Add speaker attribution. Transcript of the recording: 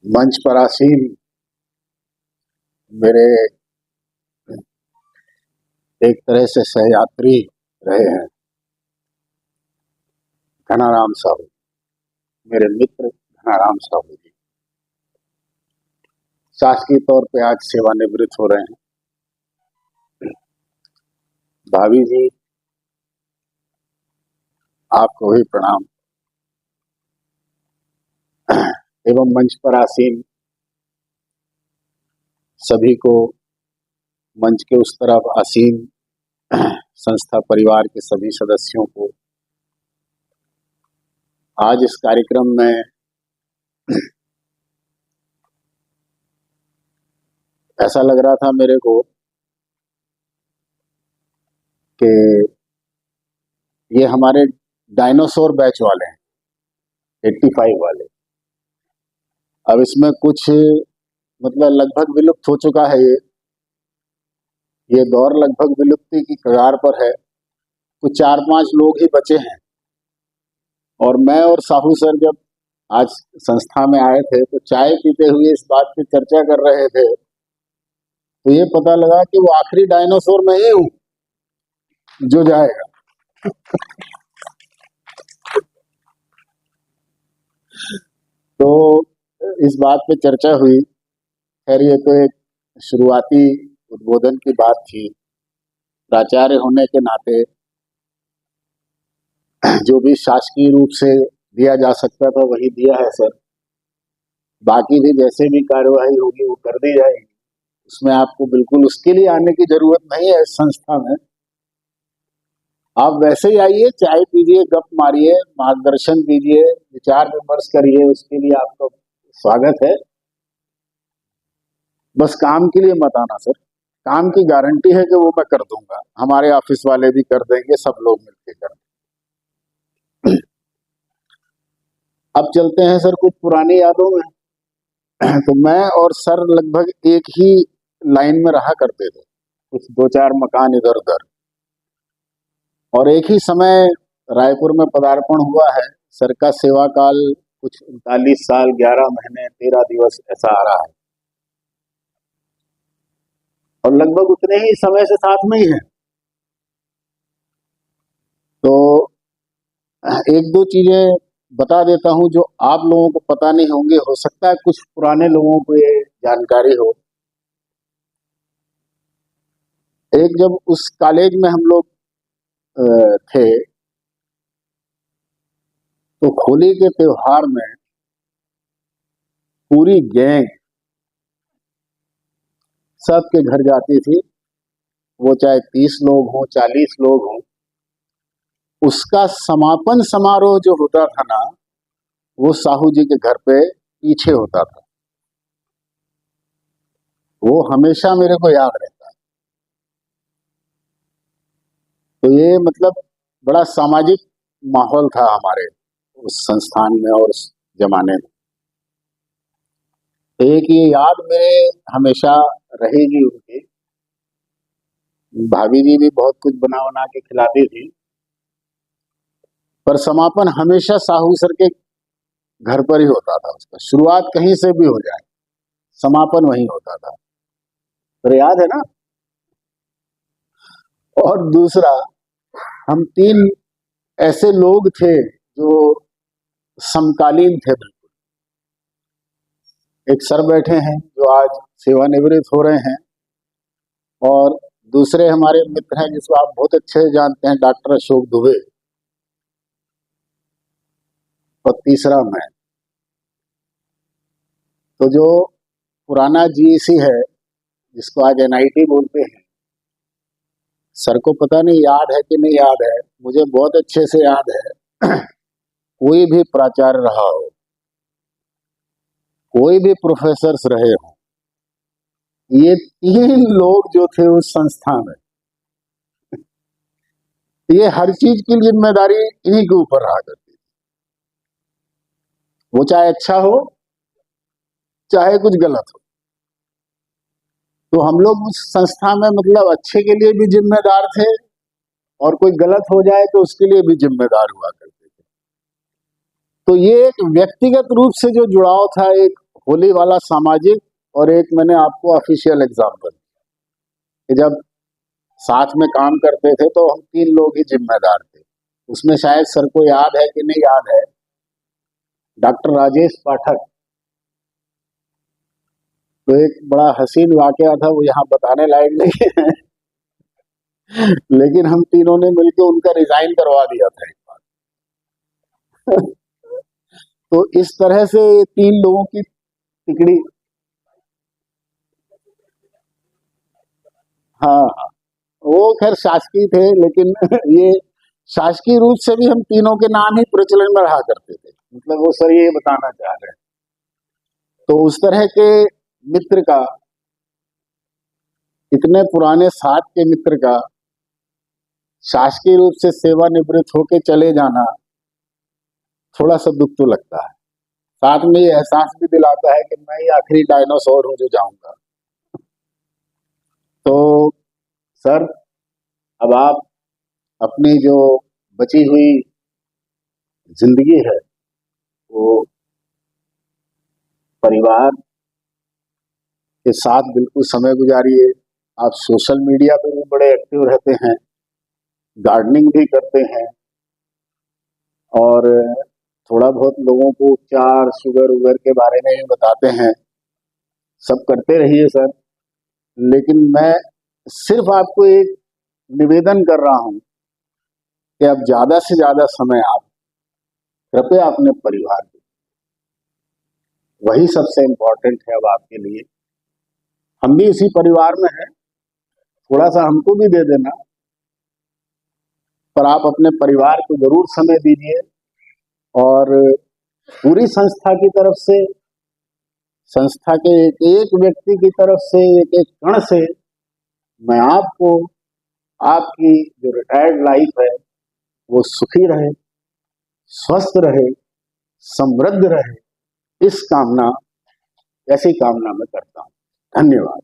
Speaker 1: मंच पर आसीन मेरे एक तरह से सहयात्री रहे हैं घनाराम साहू, मेरे मित्र घनाराम साहू जी शासकीय तौर पे आज सेवानिवृत्त हो रहे हैं। भाभी जी, आपको भी प्रणाम एवं मंच पर आसीन सभी को, मंच के उस तरफ आसीन संस्था परिवार के सभी सदस्यों को आज इस कार्यक्रम में ऐसा लग रहा था मेरे को कि ये हमारे डायनासोर बैच वाले हैं, 85 वाले। अब इसमें कुछ मतलब लगभग विलुप्त हो चुका है, ये दौर लगभग विलुप्ति की कगार पर है। कुछ 4-5 लोग ही बचे हैं। और मैं और साहू सर जब आज संस्था में आए थे तो चाय पीते हुए इस बात की चर्चा कर रहे थे, तो ये पता लगा कि वो आखिरी डायनासोर मैं ही हूँ जो जाएगा। तो इस बात पे चर्चा हुई। खैर, ये तो एक शुरुआती उद्बोधन की बात थी। प्राचार्य होने के नाते जो भी शासकीय रूप से दिया जा सकता था वही दिया है सर। बाकी भी जैसे भी कार्यवाही होगी वो कर दी जाएगी, उसमें आपको बिल्कुल उसके लिए आने की जरूरत नहीं है। इस संस्था में आप वैसे ही आइए, चाय पीजिए, गप मारिए, मार्गदर्शन दीजिए, विचार विमर्श करिए, उसके लिए आपका स्वागत है। बस काम के लिए मत आना सर। काम की गारंटी है कि वो मैं कर दूंगा, हमारे ऑफिस वाले भी कर देंगे, सब लोग मिलकर कर देंगे। अब चलते हैं सर कुछ पुरानी यादों में। तो मैं और सर लगभग एक ही लाइन में रहा करते थे, कुछ 2-4 मकान इधर उधर, और एक ही समय रायपुर में पदार्पण हुआ है। सर का सेवा काल कुछ 39 साल 11 महीने 13 दिवस ऐसा आ रहा है, और लगभग उतने ही समय से साथ में ही है। तो एक दो चीजें बता देता हूं जो आप लोगों को पता नहीं होंगे, हो सकता है कुछ पुराने लोगों को ये जानकारी हो। एक जब उस कॉलेज में हम लोग थे, तो होली के त्योहार में पूरी गैंग सबके घर जाती थी, वो चाहे 30 लोग हों 40 लोग हों। उसका समापन समारोह जो होता था ना, वो साहू जी के घर पे पीछे होता था। वो हमेशा मेरे को याद रहता है। तो ये मतलब बड़ा सामाजिक माहौल था हमारे उस संस्थान में और उस जमाने में। तो एक ये याद मेरे हमेशा रहेगी उनकी। भाभी जी भी बहुत कुछ बना बना के खिलाती थी, पर समापन हमेशा साहू सर के घर पर ही होता था। उसका शुरुआत कहीं से भी हो जाए, समापन वहीं होता था। तो याद है ना। और दूसरा, हम 3 ऐसे लोग थे जो समकालीन थे बिल्कुल। एक सर बैठे हैं जो आज सेवानिवृत्त हो रहे हैं, और दूसरे हमारे मित्र हैं जिसको आप बहुत अच्छे से जानते हैं, डॉक्टर अशोक दुबे, और तीसरा मैं। तो जो पुराना जीईसी है, जिसको आज एनआईटी बोलते हैं, सर को पता नहीं याद है कि नहीं याद है, मुझे बहुत अच्छे से याद है। कोई भी प्राचार्य रहा हो, कोई भी प्रोफेसर्स रहे हो, ये 3 लोग जो थे उस संस्था में, ये हर चीज की जिम्मेदारी इन्हीं के ऊपर रहा करती थी। वो चाहे अच्छा हो चाहे कुछ गलत हो। तो हम लोग उस संस्था में मतलब अच्छे के लिए भी जिम्मेदार थे, और कोई गलत हो जाए तो उसके लिए भी जिम्मेदार हुआ करते थे। तो ये एक व्यक्तिगत रूप से जो जुड़ाव था, एक होली वाला सामाजिक, और एक मैंने आपको ऑफिशियल एग्जाम्पल कि जब साथ में काम करते थे तो हम 3 लोग ही जिम्मेदार थे। उसमें शायद सर को याद है कि नहीं याद है, डॉक्टर राजेश पाठक, तो एक बड़ा हसीन वाकया था, वो यहाँ बताने लायक नहीं है लेकिन हम तीनों ने मिलकर उनका रिजाइन करवा दिया था एक बार तो इस तरह से 3 लोगों की तिकड़ी। हाँ हाँ, वो खैर शासकीय थे, लेकिन ये शासकीय रूप से भी हम तीनों के नाम ही प्रचलन में रहा करते थे, मतलब वो सर ये बताना चाह रहे हैं। तो उस तरह के मित्र का, इतने पुराने साथ के मित्र का शासकीय रूप से सेवानिवृत्त होके चले जाना थोड़ा सा दुख तो लगता है, साथ में ये एहसास भी दिलाता है कि मैं ही आखिरी डायनासोर हूं जो जाऊंगा। तो सर, अब आप अपनी जो बची हुई जिंदगी है वो परिवार के साथ बिल्कुल समय गुजारिए। आप सोशल मीडिया पे भी बड़े एक्टिव रहते हैं, गार्डनिंग भी करते हैं, और थोड़ा बहुत लोगों को उपचार शुगर उगर के बारे में भी बताते हैं। सब करते रहिए सर, लेकिन मैं सिर्फ आपको एक निवेदन कर रहा हूं कि अब ज्यादा से ज्यादा समय आप कृपया अपने परिवार को, वही सबसे इम्पोर्टेंट है अब आपके लिए। हम भी इसी परिवार में हैं, थोड़ा सा हमको भी दे देना, पर आप अपने परिवार को जरूर समय दीजिए। और पूरी संस्था की तरफ से, संस्था के एक एक व्यक्ति की तरफ से, एक एक कण से मैं आपको, आपकी जो रिटायर्ड लाइफ है वो सुखी रहे, स्वस्थ रहे, समृद्ध रहे, इस कामना, ऐसी कामना मैं करता हूं। धन्यवाद।